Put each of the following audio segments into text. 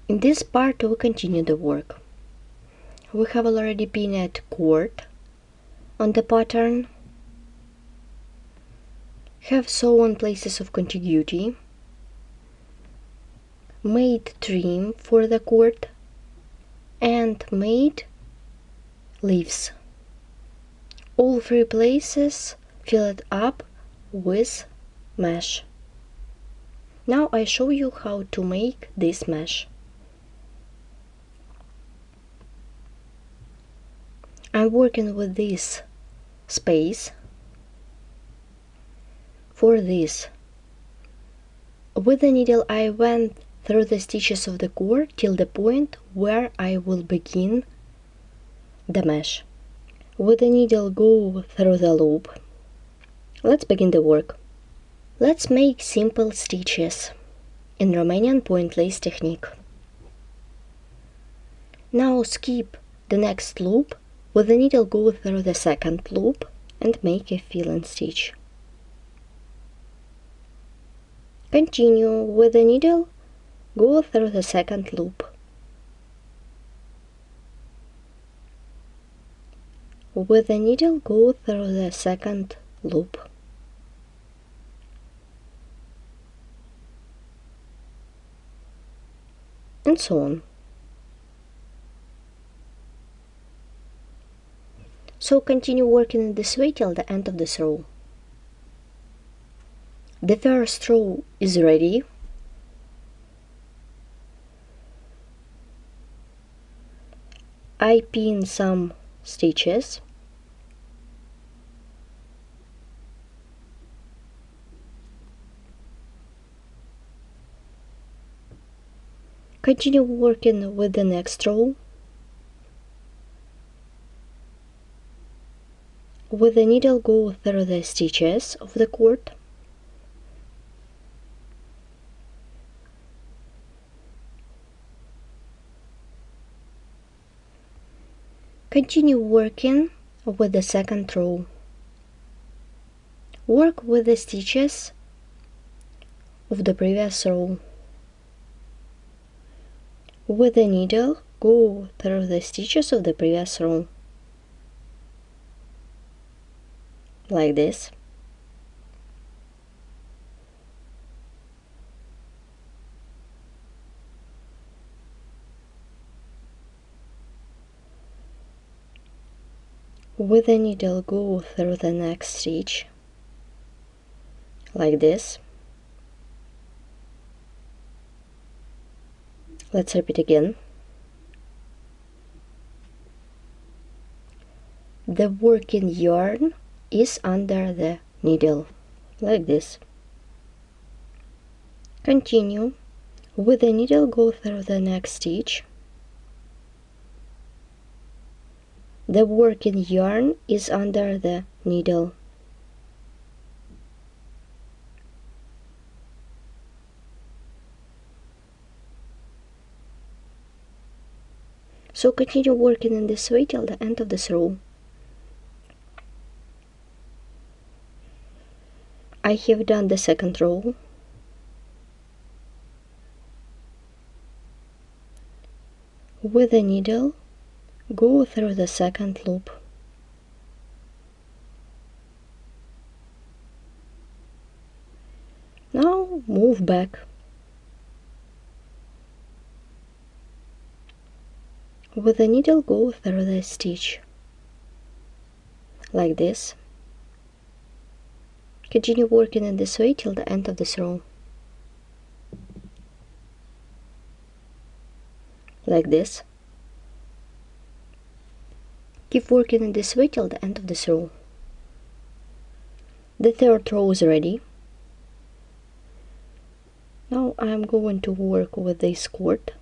In this part we continue the work. We have already pinned cord on the pattern, have sewn places of contiguity, made trim for the cord, and made leaves. All 3 places filled up with mesh. Now I show you how to make this mesh. I'm working with this space. For this, with the needle I went through the stitches of the cord till the point where I will begin the mesh. With the needle go through the loop. Let's begin the work. Let's make simple stitches in Romanian point lace technique. Now skip the next loop. With the needle go through the second loop and make a fill-in stitch. Continue with the needle, go through the second loop. With the needle go through the second loop. And so on. So continue working in this way till the end of this row. The first row is ready. I pin some stitches. Continue working with the next row. With the needle go through the stitches of the cord. Continue working with the second row. Work with the stitches of the previous row. With the needle go through the stitches of the previous row. Like this. With the needle go through the next stitch. Like this. Let's repeat again. The working yarn is under the needle, like this. Continue. With the needle go through the next stitch. The working yarn is under the needle. So continue working in this way till the end of this row. I have done the second row. With the needle, go through the second loop. Now move back. With the needle go through the stitch, like this. Continue working in this way till the end of this row. Like this. Keep working in this way till the end of this row. The third row is ready. Now I am going to work with this cord.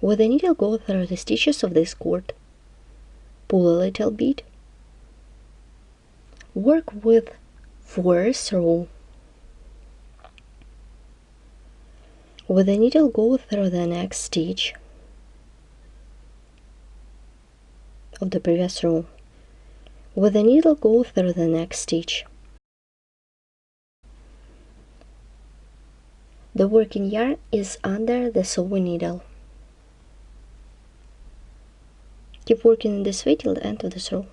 With the needle go through the stitches of this cord. Pull a little bit. Work with fourth row. With the needle go through the next stitch of the previous row. With the needle go through the next stitch. The working yarn is under the sewing needle. Keep working in this way till the end of this row.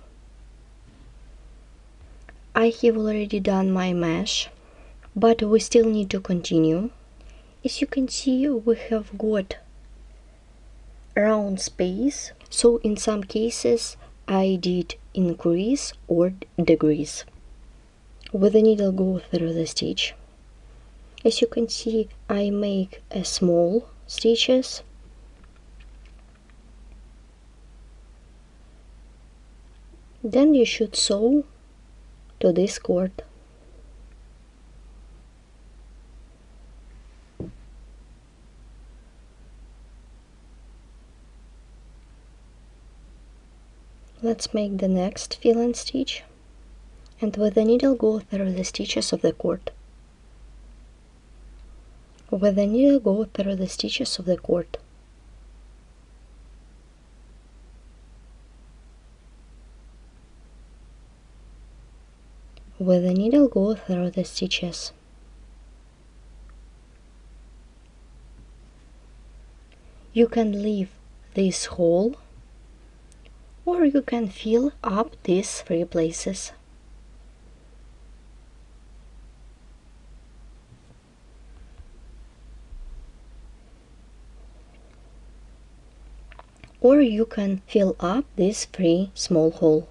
I have already done my mesh, but we still need to continue. As you can see, we have got round space, so in some cases I did increase or decrease. With the needle, go through the stitch. As you can see, I make a small stitches, then you should sew to this cord. Let's make the next fill-in stitch, and with the needle go through the stitches of the cord. With the needle go through the stitches of the cord. With the needle go through the stitches. You can leave this hole, or you can fill up these 3 places. Or you can fill up these 3 small holes.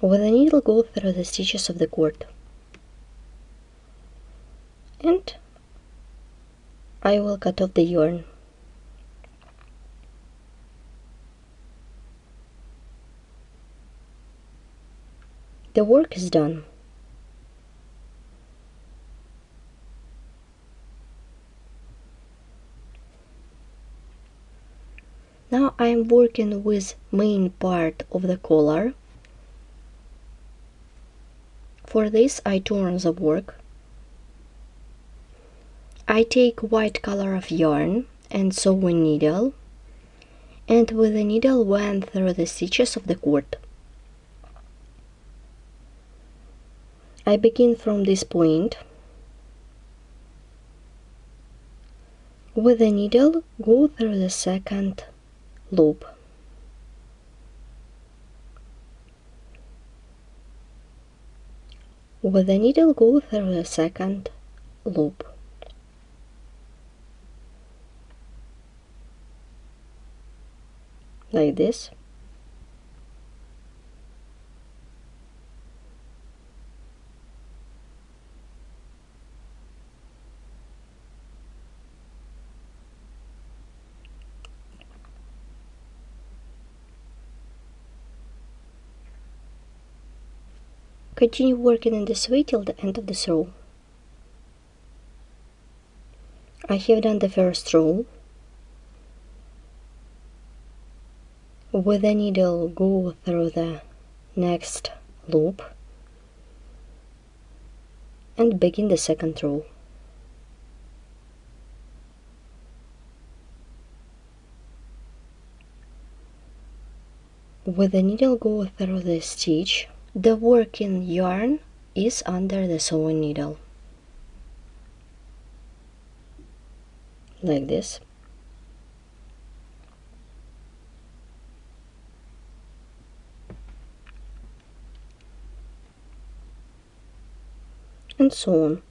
With the needle go through the stitches of the cord. And I will cut off the yarn. The work is done. Now I am working with main part of the collar. For this I turn the work. I take white color of yarn and sew a needle, and with the needle went through the stitches of the cord. I begin from this point. With the needle go through the second loop. With the needle go through the second loop. Like this. Continue working in this way till the end of this row. I have done the first row. With the needle go through the next loop and begin the second row. With the needle go through the stitch. The working yarn is under the sewing needle, like this. And so on.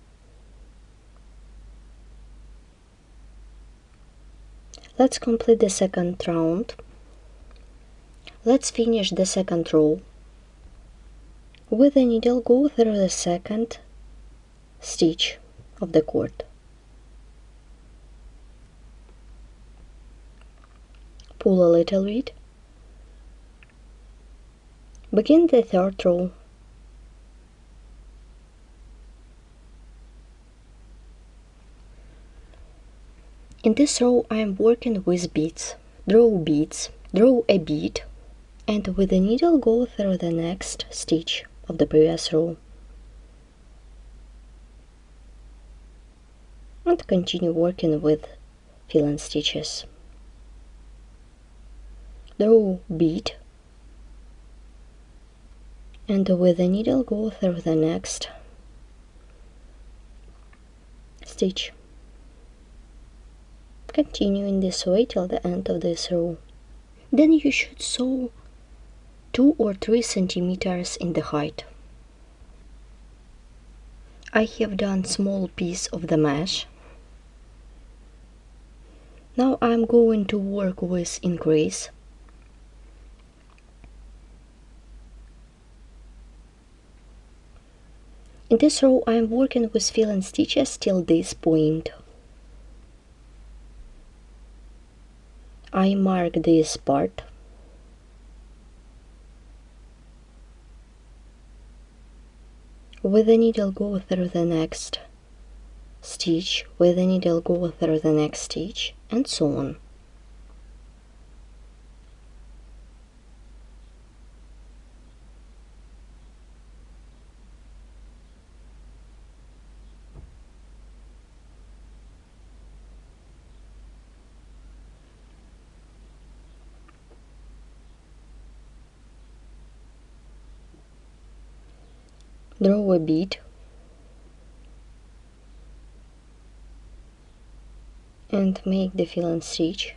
Let's complete the second round. Let's finish the second row. With the needle go through the second stitch of the cord. Pull a little bit. Begin the third row. In this row I am working with beads. Draw beads, draw a bead, and with the needle go through the next stitch of the previous row. And continue working with fill-in stitches. Draw bead, and with the needle go through the next stitch. Continue in this way till the end of this row. Then you should sew 2 or 3 centimeters in the height. I have done small piece of the mesh. Now I'm going to work with increase. In this row I'm working with filling stitches till this point. I mark this part. With the needle go through the next stitch, with the needle go through the next stitch, and so on. Draw a bead and make the filling stitch.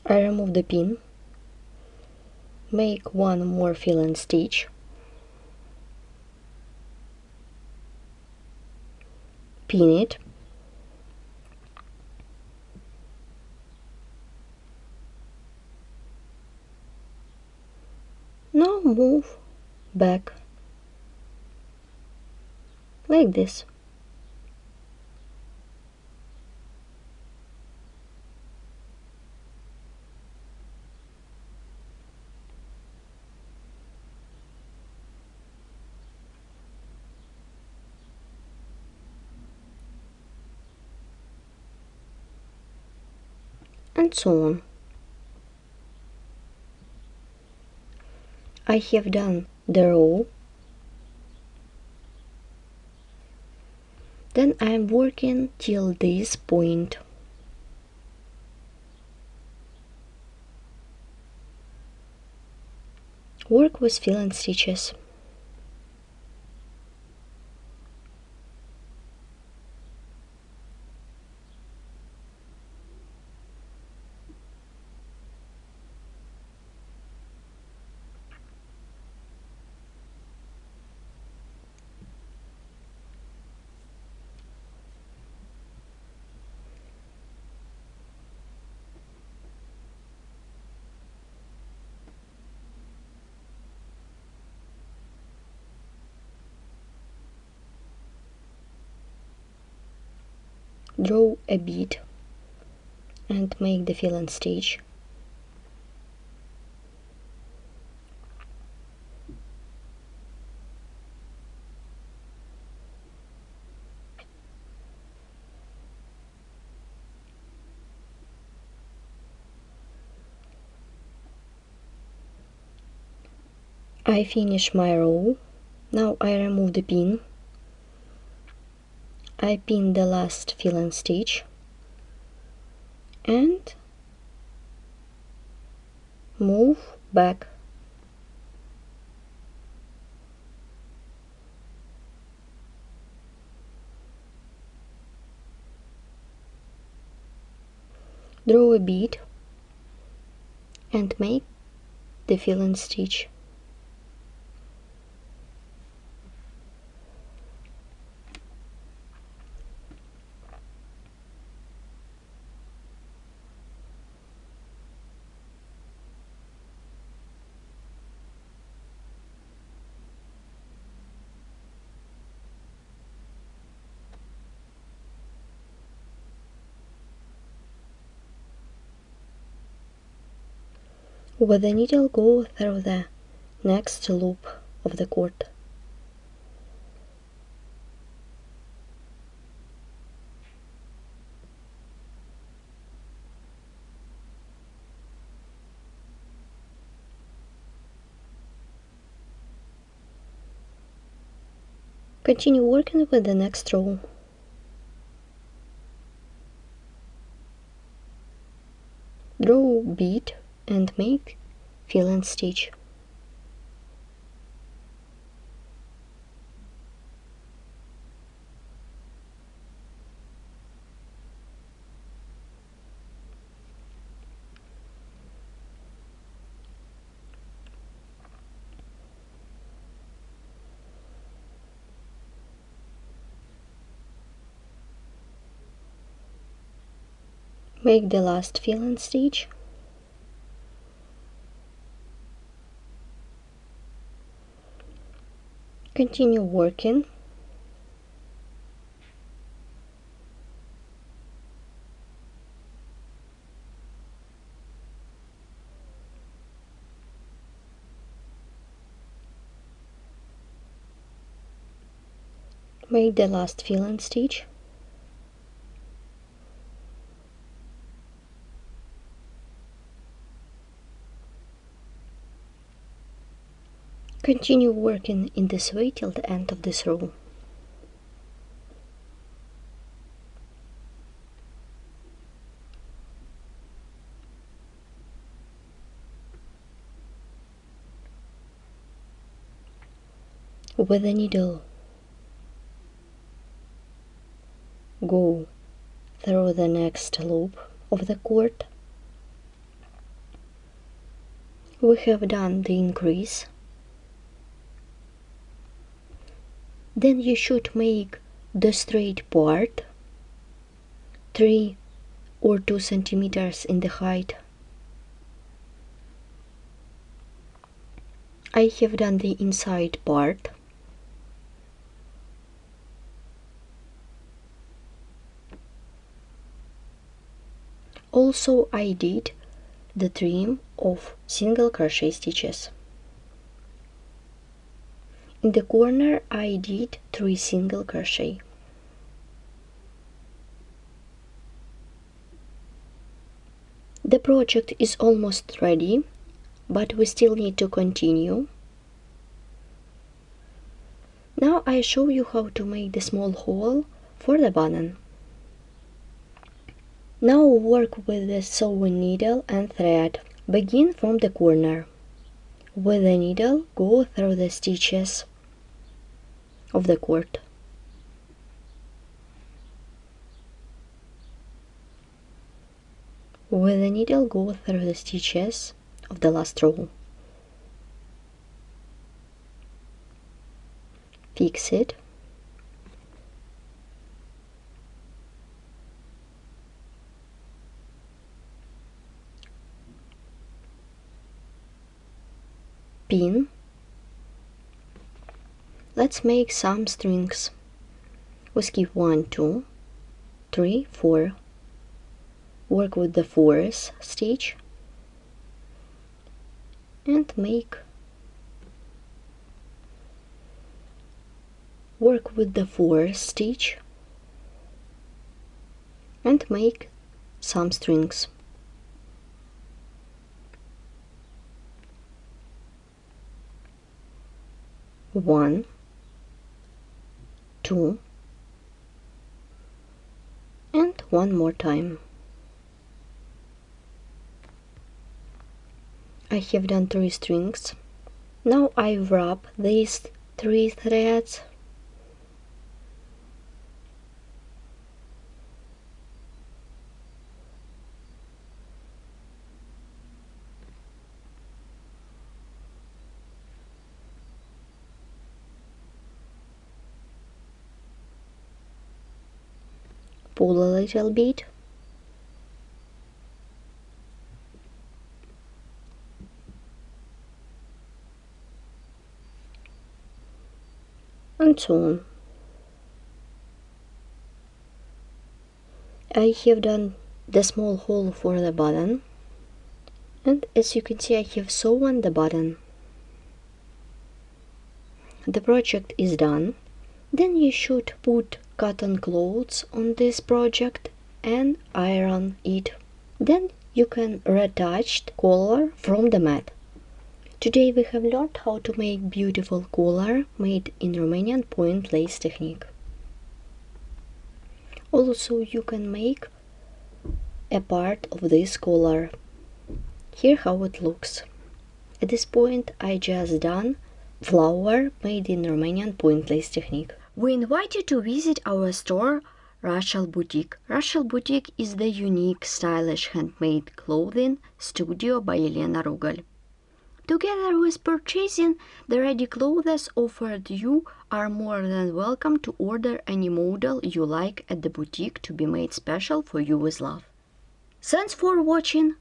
I remove the pin, make one more filling stitch, pin it, now move back like this. And so on. I have done the row. Then I am working till this point. Work with filling stitches. Draw a bead and make the filling stitch. I finish my row. Now I remove the pin. I pin the last filling stitch and move back. Draw a bead and make the filling stitch. With the needle, go through the next loop of the cord. Continue working with the next row. Draw bead and make fill and stitch. Make the last fill and stitch. Continue working. Make the last fill and stitch. Continue working in this way till the end of this row. With the needle, go through the next loop of the cord. We have done the increase. Then you should make the straight part 3 or 2 centimeters in the height. I have done the inside part. Also, I did the trim of single crochet stitches. In the corner I did 3 single crochet. The project is almost ready, but we still need to continue. Now I show you how to make the small hole for the button. Now work with the sewing needle and thread. Begin from the corner. With the needle, go through the stitches of the cord. With the needle, go through the stitches of the last row. Fix it. Pin. Let's make some strings. We skip 1, 2, 3, 4. Work with the 4th stitch and work with the 4th stitch and make some strings. One, 2, and one more time. I have done 3 strings. Now I wrap these 3 threads pull a little bit, and so on. I have done the small hole for the button. And as you can see, I have sewn the button. The project is done. Then you should put cotton clothes on this project and iron it. Then you can retouch collar from the mat. Today we have learned how to make beautiful collar made in Romanian point lace technique. Also, you can make a part of this collar. Here how it looks. At this point I just done flower made in Romanian point lace technique. We invite you to visit our store Russell Boutique. Russell Boutique is the unique, stylish handmade clothing studio by Elena Rugal. Together with purchasing the ready clothes offered, you are more than welcome to order any model you like at the boutique to be made special for you with love. Thanks for watching.